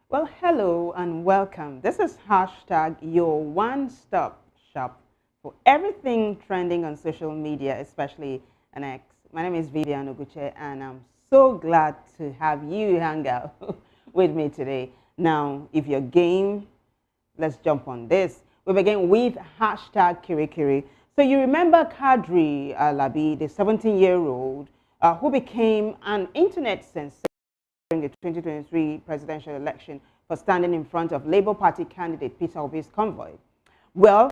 Well, hello and welcome. This is hashtag your one-stop shop for everything trending on social media, especially on X. My name is Vivian Oguche, and I'm so glad to have you hang out with me today. Now, if you're game, let's jump on this. We begin with hashtag Kirikiri. So you remember Kadri Alabi, the 17-year-old who became an internet sensation during the 2023 presidential election for standing in front of Labour Party candidate Peter Obi'S Convoy. Well,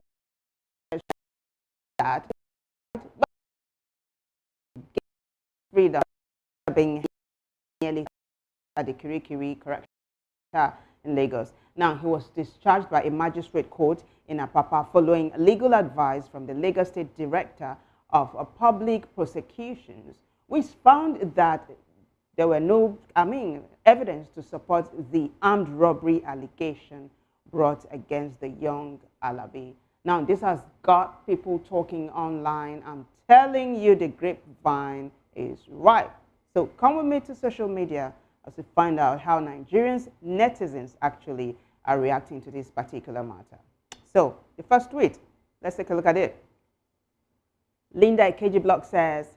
that freedom being nearly at the Kirikiri correction in Lagos. Now, he was discharged by a magistrate court in Apapa following legal advice from the Lagos State Director of Public Prosecutions, which found that there were no, evidence to support the armed robbery allegation brought against the young Alabi. Now, this has got people talking online. I'm telling you, the grapevine is ripe. So come with me to social media as we find out how Nigerians, netizens actually are reacting to this particular matter. So the first tweet, let's take a look at it. Linda Ikeji Block says,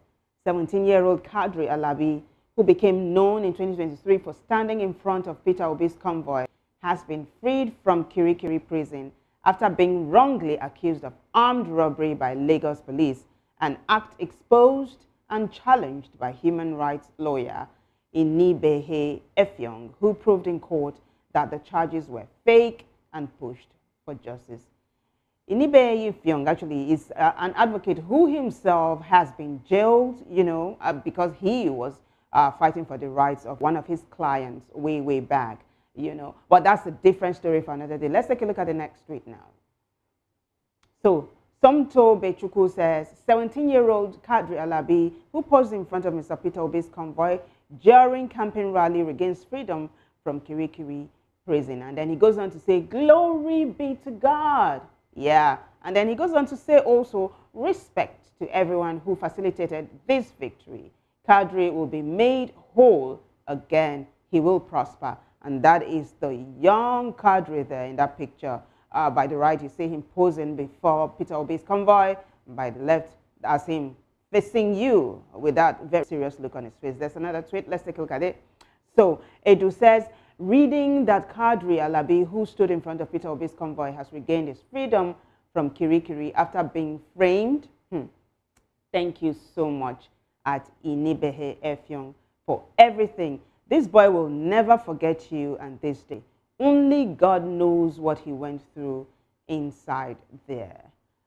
17-year-old Kadri Alabi, who became known in 2023 for standing in front of Peter Obi's convoy, has been freed from Kirikiri prison after being wrongly accused of armed robbery by Lagos police, an act exposed and challenged by human rights lawyer Inibehe Effiong, who proved in court that the charges were fake and pushed for justice. Inibehe Effiong actually is an advocate who himself has been jailed, because he was fighting for the rights of one of his clients way back, But that's a different story for another day. Let's take a look at the next tweet now. So, Somto Bechuku says, 17-year-old Kadri Alabi, who posed in front of Mr. Peter Obi's convoy during campaign rally against freedom from Kirikiri prison. And then he goes on to say, glory be to God. Yeah. And then he goes on to say also, respect to everyone who facilitated this victory. Kadri will be made whole again. He will prosper. And that is the young Kadri there in that picture. By the right, you see him posing before Peter Obi's convoy. By the left, that's him facing you with that very serious look on his face. There's another tweet. Let's take a look at it. So Edu says, reading that Kadri Alabi, who stood in front of Peter Obi's convoy, has regained his freedom from Kirikiri after being framed. Thank you so much at Inibehe Effiong for everything. This boy will never forget you and this day. Only God knows what he went through inside there.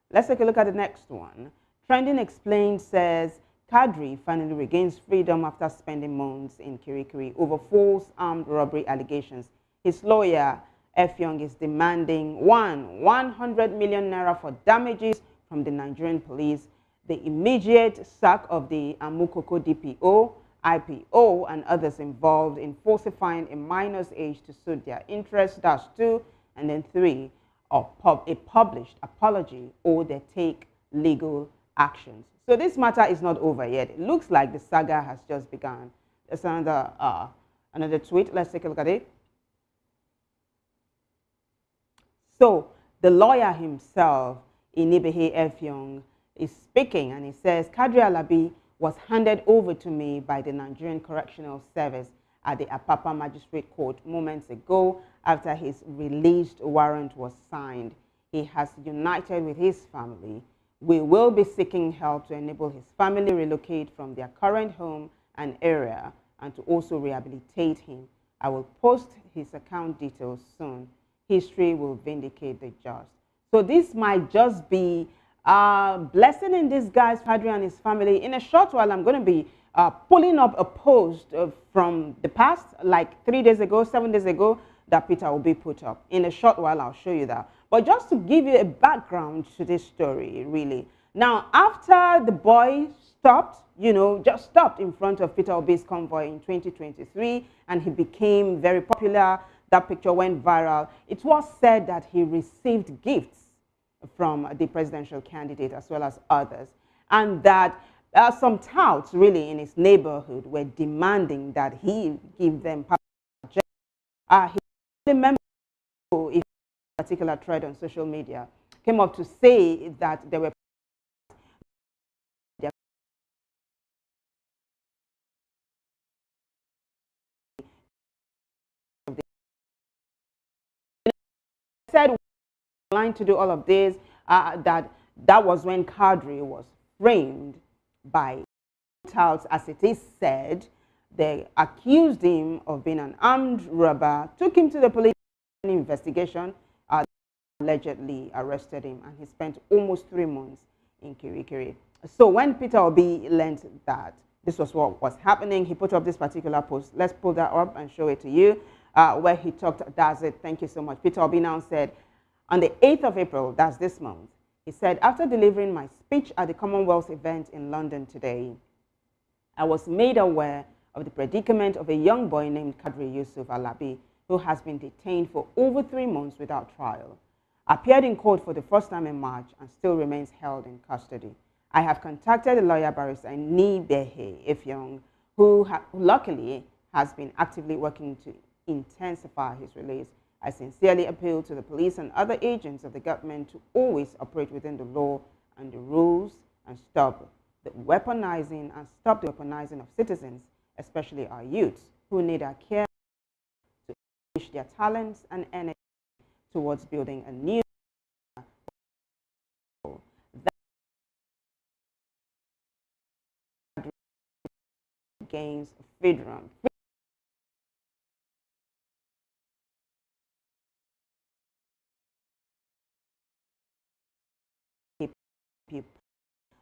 Let's take a look at the next one. Trending Explained says, Kadri finally regains freedom after spending months in Kirikiri over false armed robbery allegations. His lawyer, Effiong, is demanding 100 million naira for damages from the Nigerian police, the immediate sack of the Amukoko DPO, IPO, and others involved in falsifying a minor's age to suit their interests. That's 2. And then 3, a published apology or they take legal actions. So this matter is not over yet. It looks like the saga has just begun. There's another tweet. Let's take a look at it. So the lawyer himself, Inibehe Effiong, is speaking, and he says, Kadri Alabi was handed over to me by the Nigerian Correctional Service at the Apapa Magistrate Court moments ago after his released warrant was signed. He has united with his family. We will be seeking help to enable his family relocate from their current home and area and to also rehabilitate him. I will post his account details soon. History will vindicate the just. So this might just be blessing in disguise for Kadri and his family. In a short while, I'm going to be pulling up a post from the past, like 3 days ago, 7 days ago, that Peter Obi put up. In a short while, I'll show you that. But just to give you a background to this story, really. Now, after the boy stopped, just stopped in front of Peter Obi's convoy in 2023, and he became very popular, that picture went viral. It was said that he received gifts from the presidential candidate as well as others, and that some touts really in his neighborhood were demanding that he give them he member, if a particular thread on social media came up to say that there were said line to do all of this, that was when Kadri was framed by Tals, as it is said. They accused him of being an armed robber, took him to the police investigation, allegedly arrested him, and he spent almost 3 months in Kirikiri. So when Peter Obi learned that this was what was happening, he put up this particular post. Let's pull that up and show it to you, where he talked, that's it, thank you so much. Peter Obi now said, on the 8th of April, that's this month, he said, after delivering my speech at the Commonwealth event in London today, I was made aware of the predicament of a young boy named Kadri Yusuf Alabi, who has been detained for over 3 months without trial, appeared in court for the first time in March, and still remains held in custody. I have contacted the lawyer barrister Nibehe Ifyong, who luckily has been actively working to intensify his release. I sincerely appeal to the police and other agents of the government to always operate within the law and the rules and stop the weaponizing of citizens, especially our youths, who need our care to unleash their talents and energy towards building a new that gains freedom.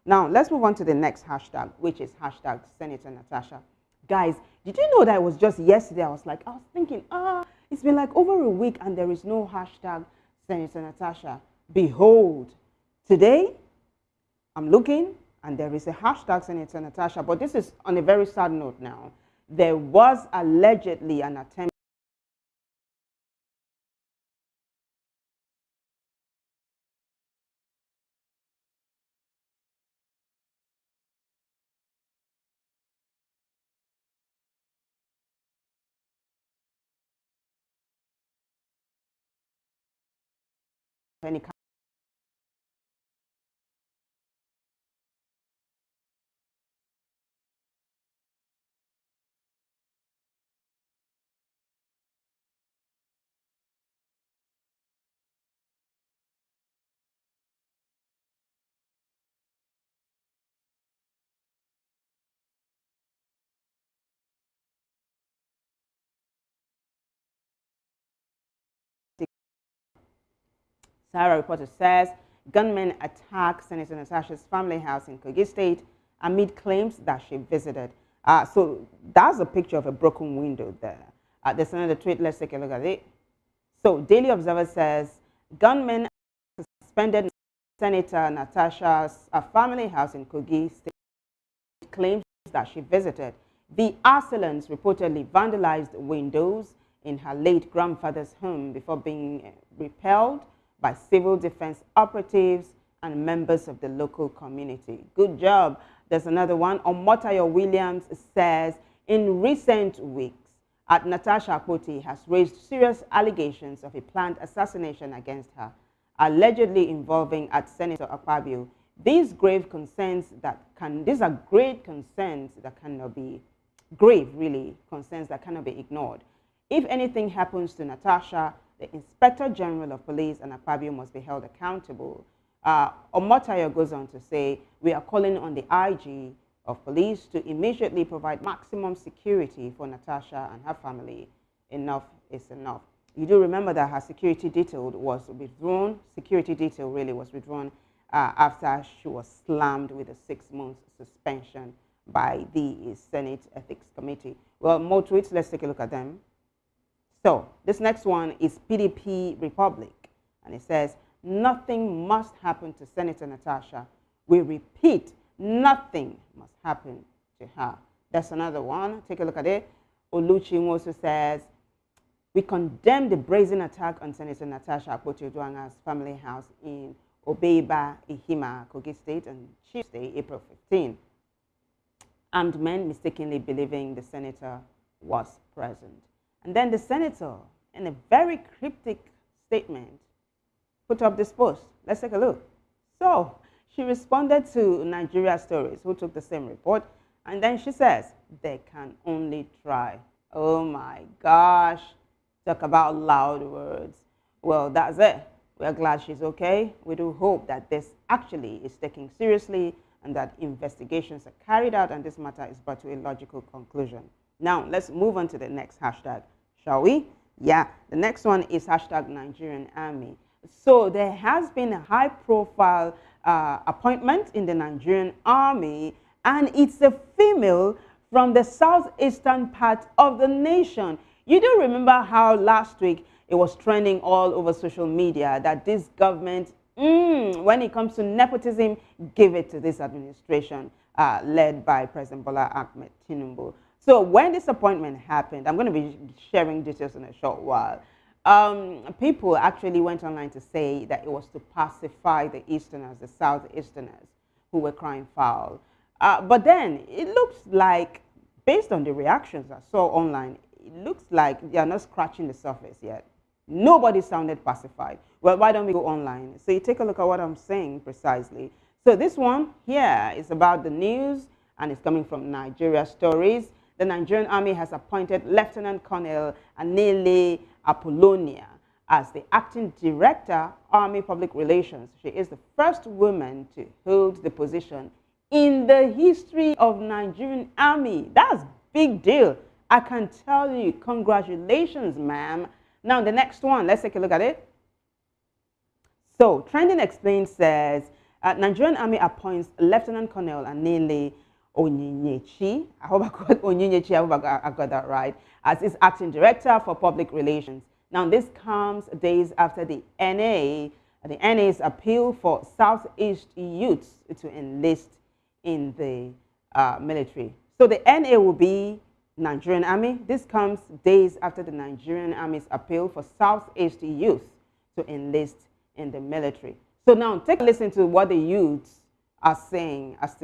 Now, let's move on to the next hashtag, which is hashtag Senator Natasha. Guys, did you know that it was just yesterday? I was thinking, it's been like over a week and there is no hashtag Senator Natasha. Behold, today I'm looking and there is a hashtag Senator Natasha, but this is on a very sad note now. There was allegedly an attempt any kind. Sahara reporter says gunmen attack Senator Natasha's family house in Kogi State amid claims that she visited. So that's a picture of a broken window there. There's another tweet. Let's take a look at it. So Daily Observer says gunmen suspended Senator Natasha's family house in Kogi State, claims that she visited. The assailants reportedly vandalized windows in her late grandfather's home before being repelled by civil defense operatives and members of the local community. Good job. There's another one. Omotayo Williams says, in recent weeks, Natasha Akpoti has raised serious allegations of a planned assassination against her, allegedly involving Senator Akpabio. These are great concerns that cannot be concerns that cannot be ignored. If anything happens to Natasha, the Inspector General of Police and Akpabio must be held accountable. Omotayo goes on to say, we are calling on the IG of police to immediately provide maximum security for Natasha and her family. Enough is enough. You do remember that her security detail was withdrawn. Security detail really was withdrawn after she was slammed with a 6-month suspension by the Senate Ethics Committee. Well, more tweets, let's take a look at them. So this next one is PDP Republic, and it says, nothing must happen to Senator Natasha. We repeat, nothing must happen to her. That's another one. Take a look at it. Oluchi also says, we condemn the brazen attack on Senator Natasha Akpoti-Oduaghan's family house in Obi'S, Ihima, Kogi State on Tuesday, April 15. Armed men mistakenly believing the senator was present. And then the senator in a very cryptic statement, put up this post. Let's take a look. So she responded to Nigeria Stories, who took the same report, and then she says, they can only try. Oh my gosh, talk about loud words. Well, that's it. We're glad she's okay. We do hope that this actually is taken seriously and that investigations are carried out and this matter is brought to a logical conclusion. Now, let's move on to the next hashtag, shall we? Yeah, the next one is hashtag Nigerian Army. So there has been a high-profile appointment in the Nigerian Army, and it's a female from the southeastern part of the nation. You do remember how last week it was trending all over social media that this government, when it comes to nepotism, give it to this administration led by President Bola Ahmed Tinubu. So when this appointment happened, I'm going to be sharing details in a short while. People actually went online to say that it was to pacify the Easterners, the Southeasterners, who were crying foul. But then it looks like, based on the reactions I saw online, it looks like they are not scratching the surface yet. Nobody sounded pacified. Well, why don't we go online? So you take a look at what I'm saying precisely. So this one here is about the news, and it's coming from Nigeria Stories. The Nigerian Army has appointed Lieutenant Colonel Anele Apollonia as the acting director, Army Public Relations. She is the first woman to hold the position in the history of Nigerian Army. That's big deal. I can tell you, congratulations, ma'am. Now, the next one, let's take a look at it. So, Trending Explained says, Nigerian Army appoints Lieutenant Colonel Anele Onyinyechi, I hope I got that right, as its acting director for public relations. Now, this comes days after the NA's appeal for Southeast youths to enlist in the military. So the NA will be Nigerian Army. This comes days after the Nigerian Army's appeal for Southeast youths to enlist in the military. So now take a listen to what the youths are saying as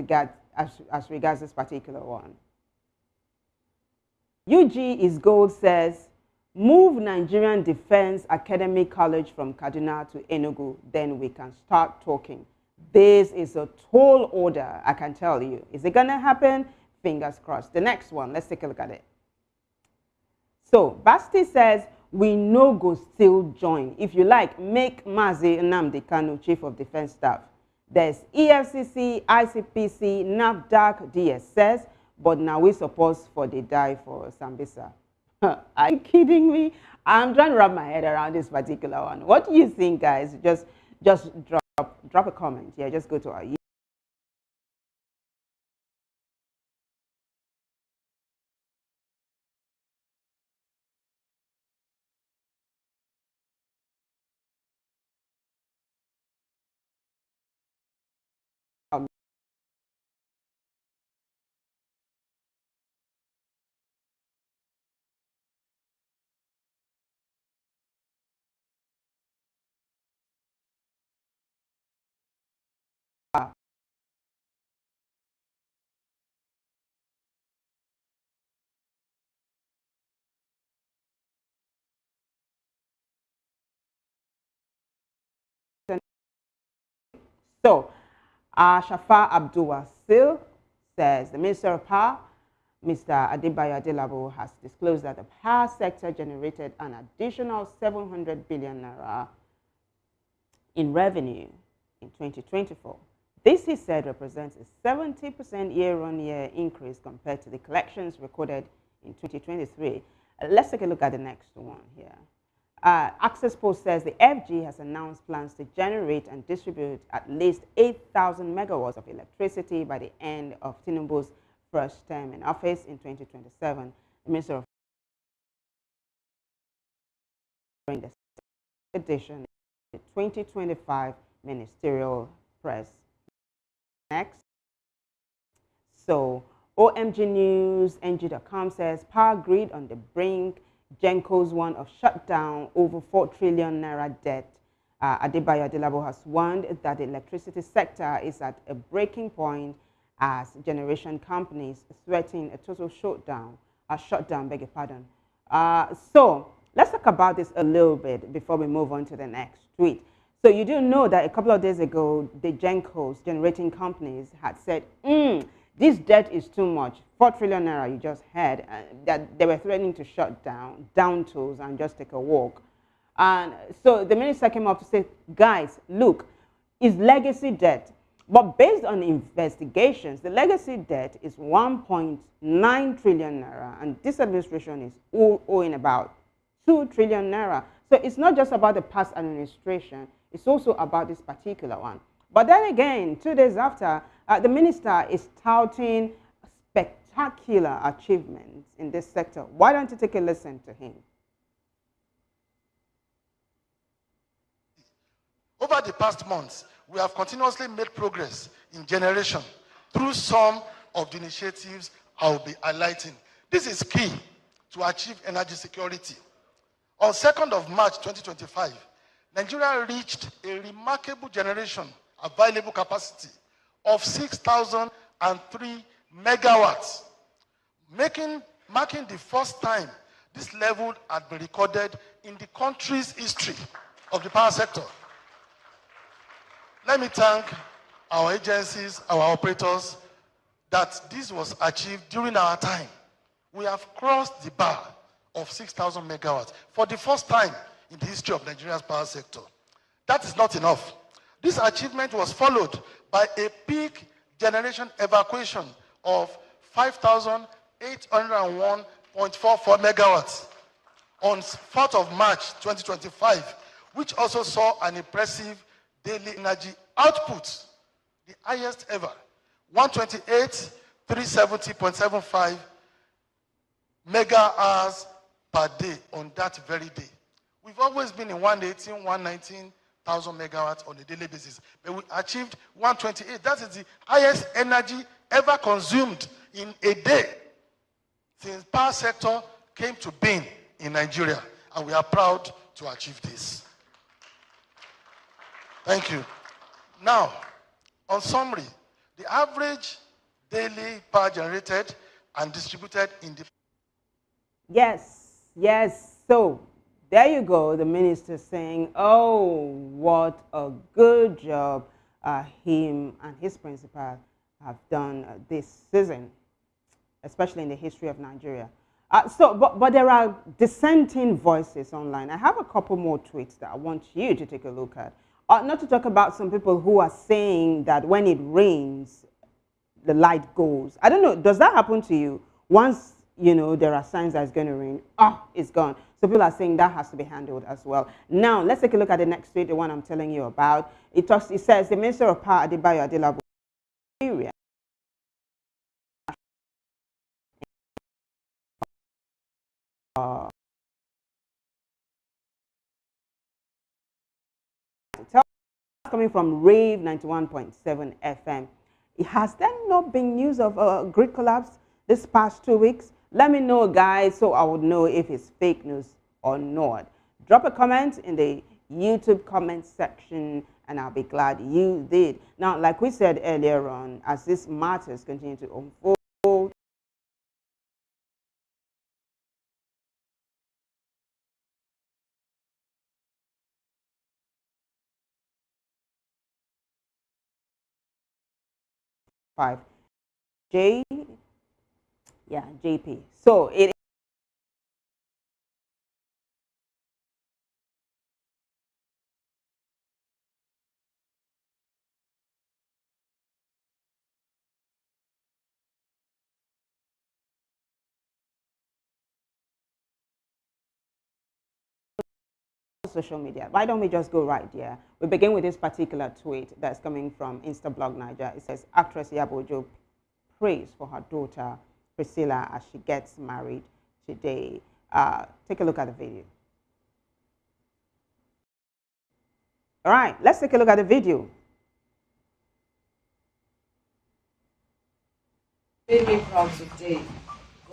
regards this particular one. UG is Gold says, move Nigerian Defense Academy College from Kaduna to Enugu, then we can start talking. This is a tall order, I can tell you. Is it going to happen? Fingers crossed. The next one, let's take a look at it. So, Basti says, we no go still join. If you like, make Mazi Nnamdi Kanu Chief of Defense Staff. There's EFCC, ICPC, NAFDAC, DSS, but now we suppose for the die for Sambisa. Are you kidding me? I'm trying to wrap my head around this particular one. What do you think, guys? Just drop a comment. Yeah, just go to our So, Shafa Abdul Wasil says, the Minister of Power, Mr. Adebayo Adelabo, has disclosed that the power sector generated an additional 700 billion naira in revenue in 2024. This, he said, represents a 70% year-on-year increase compared to the collections recorded in 2023. Let's take a look at the next one here. Access Post says the FG has announced plans to generate and distribute at least 8,000 megawatts of electricity by the end of Tinubu's first term in office in 2027. The Minister of during the edition of the 2025 Ministerial Press. Next. So, OMG News, NG.com says, power grid on the brink, Genco's one of shutdown, over 4 trillion naira debt. Adebayo Adelabo has warned that the electricity sector is at a breaking point as generation companies threaten a total shutdown, beg your pardon. So Let's talk about this a little bit before we move on to the next tweet. So you do know that a couple of days ago, the Gencos, generating companies, had said, this debt is too much. 4 trillion naira, you just heard, that they were threatening to shut down tools and just take a walk. And so the minister came up to say, guys, look, it's legacy debt. But based on investigations, the legacy debt is 1.9 trillion naira, and this administration is owing about 2 trillion naira. So it's not just about the past administration, it's also about this particular one. But then again, 2 days after, the minister is touting spectacular achievements in this sector. Why don't you take a listen to him? Over the past months, we have continuously made progress in generation through some of the initiatives I will be highlighting. This is key to achieve energy security. On 2nd of March 2025, Nigeria reached a remarkable generation available capacity of 6,003 megawatts, marking the first time this level had been recorded in the country's history of the power sector. Let me thank our agencies, our operators, that this was achieved during our time. We have crossed the bar of 6,000 megawatts for the first time in the history of Nigeria's power sector. That is not enough. This achievement was followed by a peak generation evacuation of 5,801.44 megawatts on 4th of March 2025, which also saw an impressive daily energy output, the highest ever, 128,370.75 mega hours per day on that very day. We've always been in 118, 119,000 megawatts on a daily basis, but we achieved 128. That is the highest energy ever consumed in a day since power sector came to being in Nigeria, and we are proud to achieve this. Thank you. Now, on summary, the average daily power generated and distributed in the... Yes. So there you go, the minister saying, oh, what a good job him and his principal have done this season, especially in the history of Nigeria. But there are dissenting voices online. I have a couple more tweets that I want you to take a look at. Not to talk about some people who are saying that when it rains, the light goes. I don't know, does that happen to you? Once, you know, there are signs that it's going to rain, it's gone. So people are saying that has to be handled as well. Now, let's take a look at the next tweet, the one I'm telling you about. It says, the Minister of Power, Adebayo Adelabu, area. Coming from Rave 91.7 FM. Has there not been news of a grid collapse this past 2 weeks? Let me know, guys, so I would know if it's fake news or not. Drop a comment in the YouTube comment section, and I'll be glad you did. Now, like we said earlier on, as these matters continue to unfold, JP. So it social media. Why don't we just go right there? We begin with this particular tweet that's coming from Instablog Niger. It says, actress Yabojo prays for her daughter Priscilla as she gets married today. Take a look at the video. All right, let's take a look at the video. Made me proud today.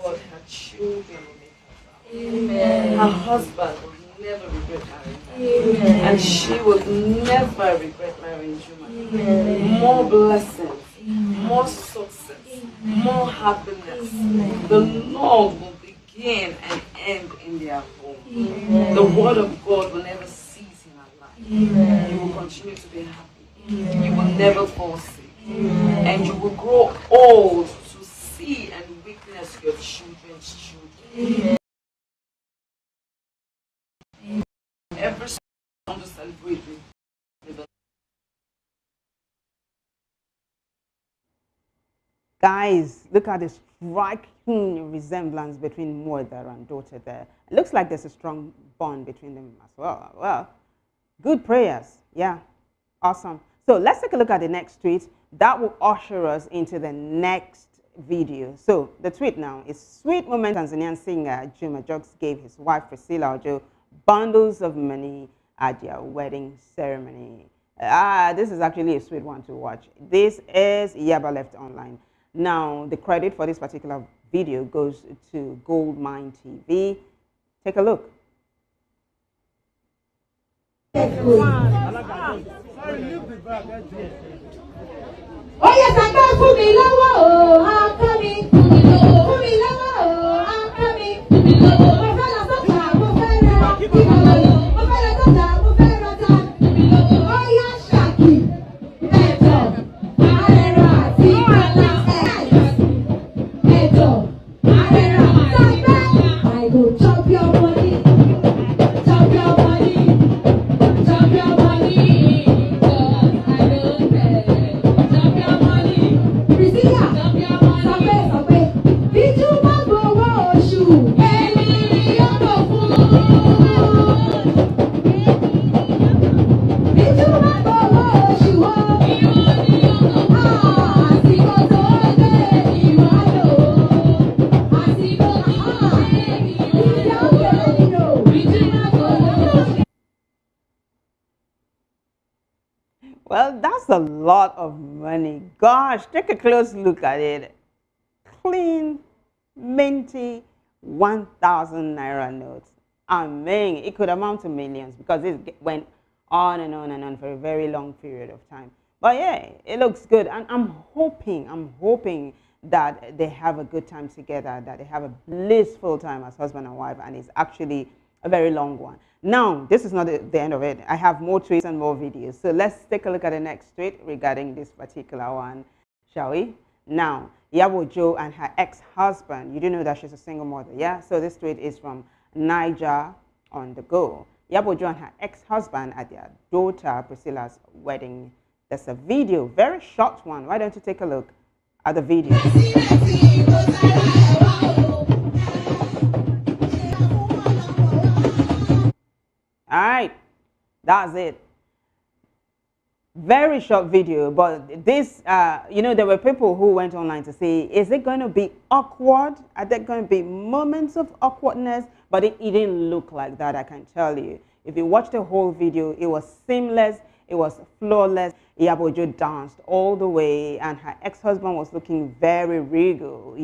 God, her children will make her proud. Amen. Her husband will never regret marrying her. Amen. And she will never regret marrying Juma. Amen. More blessings, amen, more success, amen, more happiness. Amen. The Lord will begin and end in their home. Amen. The word of God will never cease in our life. Amen. You will continue to be happy. Amen. You will never fall sick. Amen. And you will grow old to see and witness your children's children. Amen. Every song to celebrate with. Guys, look at the striking resemblance between mother and daughter there. It looks like there's a strong bond between them as well. Well, good prayers. Yeah, awesome. So let's take a look at the next tweet. That will usher us into the next video. So the tweet now is, sweet moment Tanzanian singer Juma Jokes gave his wife Priscilla Ojo bundles of money at their wedding ceremony. This is actually a sweet one to watch. This is Yaba Left Online. Now, the credit for this particular video goes to Goldmine TV. Take a look. Oh yes, I got for me low, I'm coming. For me low, I'm coming. My fella soka, my fella, my fella soka, my fella soka. Oh yeah, Shaki, Eto, Arera, Eto, Arera, I go chop your money, chop your money, chop your money. Well, that's a lot of money. Gosh, take a close look at it. Clean, minty, 1,000 naira notes. I mean, it could amount to millions because it went on and on and on for a very long period of time. But yeah, it looks good. And I'm hoping that they have a good time together, that they have a blissful time as husband and wife, and it's actually a very long one. Now, this is not the end of it. I have more tweets and more videos. So let's take a look at the next tweet regarding this particular one, shall we? Now, Yabo Jo and her ex-husband, you do know that she's a single mother, yeah? So this tweet is from Niger on the Go. Yabo Jo and her ex-husband at their daughter Priscilla's wedding. There's a video, very short one. Why don't you take a look at the video? All right, that's it. Very short video, but this, there were people who went online to say, is it going to be awkward? Are there going to be moments of awkwardness? But it didn't look like that, I can tell you. If you watch the whole video, it was seamless, it was flawless. Iyabojo danced all the way, and her ex-husband was looking very regal,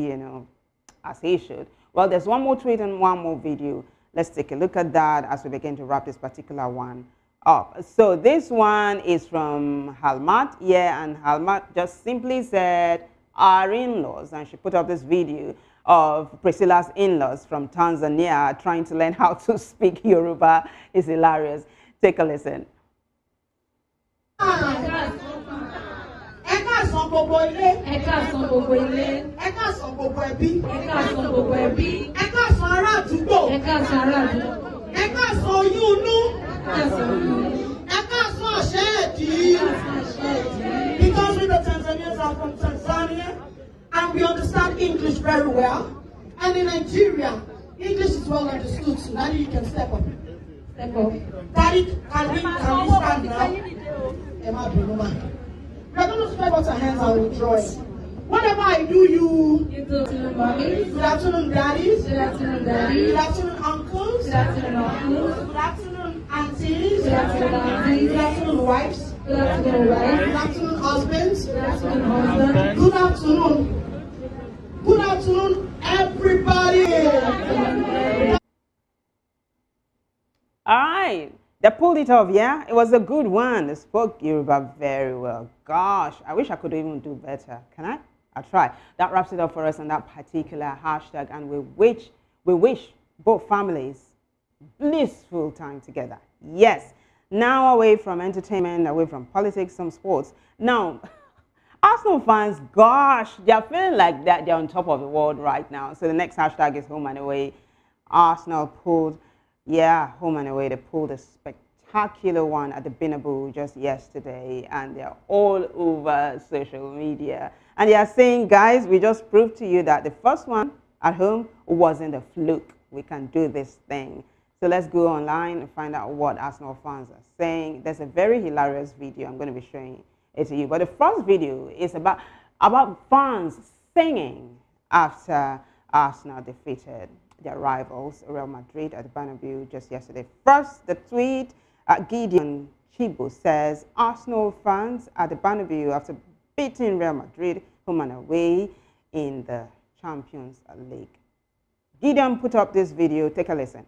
as he should. Well, there's one more tweet and one more video. Let's take a look at that as we begin to wrap this particular one up. So this one is from Halmat, and Halmat just simply said, our in-laws, and she put up this video of Priscilla's in-laws from Tanzania trying to learn how to speak Yoruba. It's hilarious. Take a listen. káàsán gbogbo ilé. Ẹ káàsán gbogbo ilé. Ẹ káàsán gbogbo ẹbí. Ẹ káàsán gbogbo ẹbí. Ẹ káàsán ará àdúgbò. Ẹ káàsán ará àdúgbò. Ẹ káàsán oyún inú. Ẹ káàsán oyún inú. Ẹ káàsán àṣẹ ẹ̀dí. Ẹ káàsán àṣẹ ẹ̀dí. Because we the Tanzanians are from Tanzania and we understand English very well. And in Nigeria, English is well understood, so Daddy, you can step up. Step up. Daddy, can we stand now? Emma Brunoma. We are going to spread out our hands and rejoice. Whatever I do, you. Good afternoon, mommy. Good afternoon, daddies. Good afternoon, daddy. Good afternoon, uncles. Good afternoon, uncles. Good afternoon, aunties. Good afternoon, aunties. Good afternoon, wives. Good afternoon, wives. Good afternoon, husbands. Good afternoon, husbands. Good afternoon. Good afternoon, everybody. All right. They pulled it off, yeah? It was a good one. They spoke Yoruba very well. Gosh, I wish I could even do better. Can I? I'll try. That wraps it up for us on that particular hashtag. And we wish both families blissful time together. Yes. Now away from entertainment, away from politics, some sports. Now, Arsenal fans, gosh, they're feeling like that they're on top of the world right now. So the next hashtag is home and away. Arsenal pulled, home and away. They pulled a spectacular one at the Binabu just yesterday, and they're all over social media. And they are saying, guys, we just proved to you that the first one at home wasn't a fluke. We can do this thing. So let's go online and find out what Arsenal fans are saying. There's a very hilarious video I'm going to be showing it to you. But the first video is about fans singing after Arsenal defeated their rivals, Real Madrid, at the Bernabeu just yesterday. First, the tweet, Gideon Chibo says, Arsenal fans at the Bernabeu after beating Real Madrid home and away in the Champions League. Gideon put up this video. Take a listen.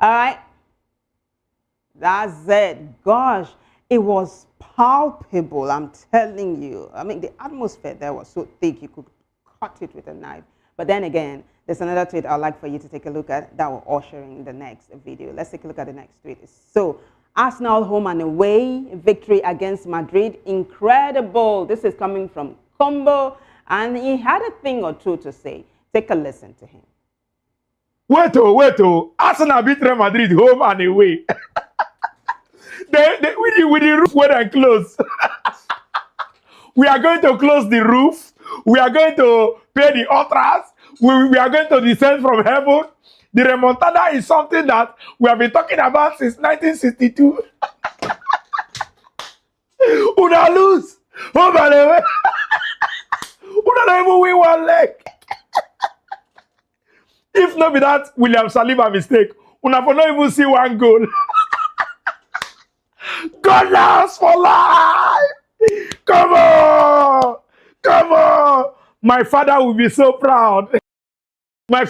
All right, that's it. Gosh, it was palpable, I'm telling you. I mean, the atmosphere there was so thick you could cut it with a knife. But then again, there's another tweet I'd like for you to take a look at that will usher in the next video. Let's take a look at the next tweet. So, Arsenal home and away victory against Madrid. Incredible. This is coming from Convoy, and he had a thing or two to say. Take a listen to him. Wait, Arsenal beat Real Madrid home and away. With the roof wet and closed. We are going to close the roof. We are going to pay the ultras. We are going to descend from heaven. The remontada is something that we have been talking about since 1962. Una lose. Home and away. Una don't even win one leg. If not be that William Saliba mistake, una for not even see one goal. God loves for life. Come on. Come on. My father will be so proud. My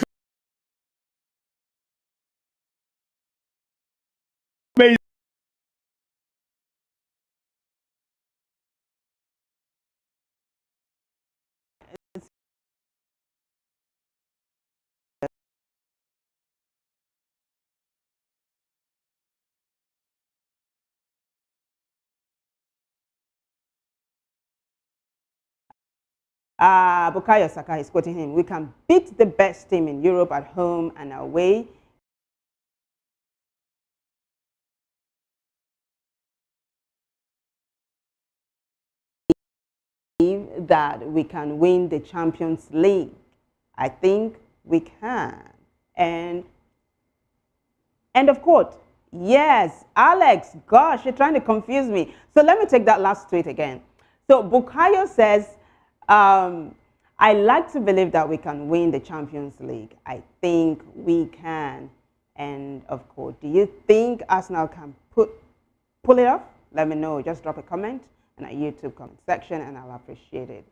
Bukayo Saka is quoting him. We can beat the best team in Europe at home and away. That we can win the Champions League. I think we can. And end of quote. Yes, Alex, gosh, you're trying to confuse me. So let me take that last tweet again. So Bukayo says, I like to believe that we can win the Champions League. I think we can. End of quote. Do you think Arsenal can pull it off? Let me know. Just drop a comment in our YouTube comment section and I'll appreciate it.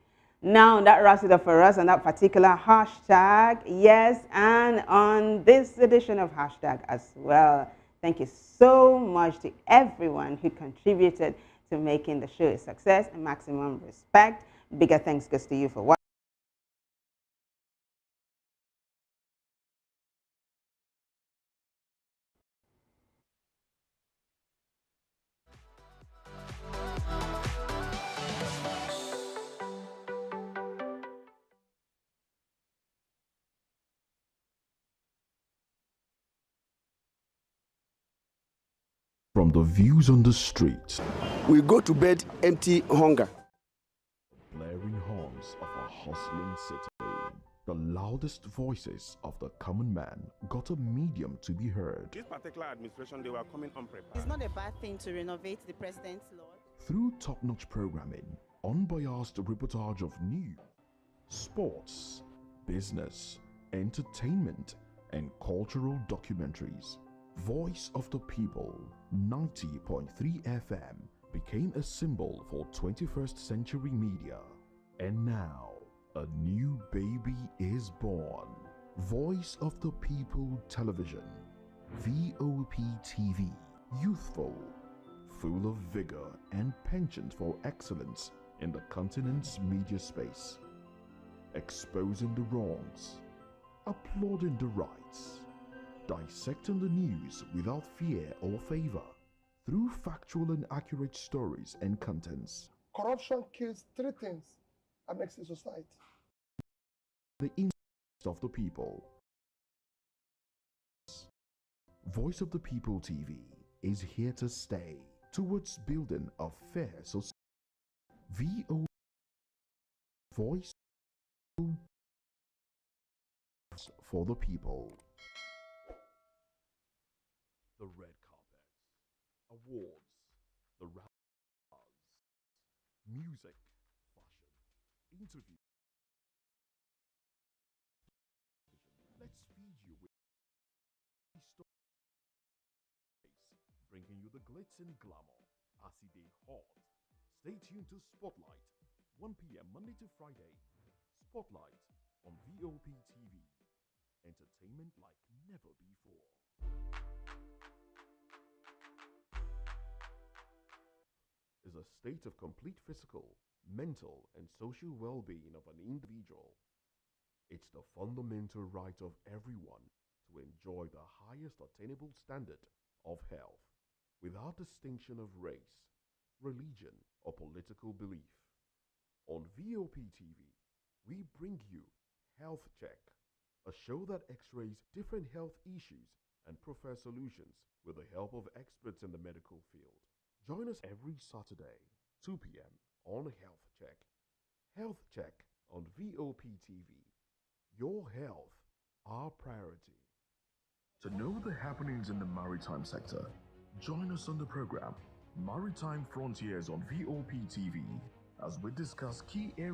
Now that wraps it up for us on that particular hashtag. Yes, and on this edition of hashtag as well. Thank you so much to everyone who contributed to making the show a success, and maximum respect. Bigger thanks goes to you for watching. From the views on the street, we go to bed empty hunger. Blaring horns of a hustling city, the loudest voices of the common man got a medium to be heard. This particular administration, they were coming unprepared. It's not a bad thing to renovate the president's lawn. Through top-notch programming, unbiased reportage of news, sports, business, entertainment, and cultural documentaries, Voice of the People 90.3 FM became a symbol for 21st century media. And now, a new baby is born. Voice of the People Television, VOP TV, youthful, full of vigor and penchant for excellence in the continent's media space, exposing the wrongs, applauding the rights, dissecting the news without fear or favor, through factual and accurate stories and contents. Corruption kills three things and makes a society. The interest of the people. Voice of the People TV is here to stay towards building a fair society. VO Voice for the people. The red carpets, awards, the rappers, music, fashion, interviews. Let's feed you with stories, bringing you the glitz and glamour as it is hot. Stay tuned to Spotlight, 1 p.m. Monday to Friday. Spotlight on VOP TV. Entertainment like never before. Is a state of complete physical, mental, and social well-being of an individual. It's the fundamental right of everyone to enjoy the highest attainable standard of health, without distinction of race, religion, or political belief. On VOP TV, we bring you Health Check, a show that x-rays different health issues and provides solutions with the help of experts in the medical field. Join us every Saturday, 2 p.m. on Health Check. Health Check on VOP TV. Your health, our priority. To know the happenings in the maritime sector, join us on the program Maritime Frontiers on VOP TV as we discuss key areas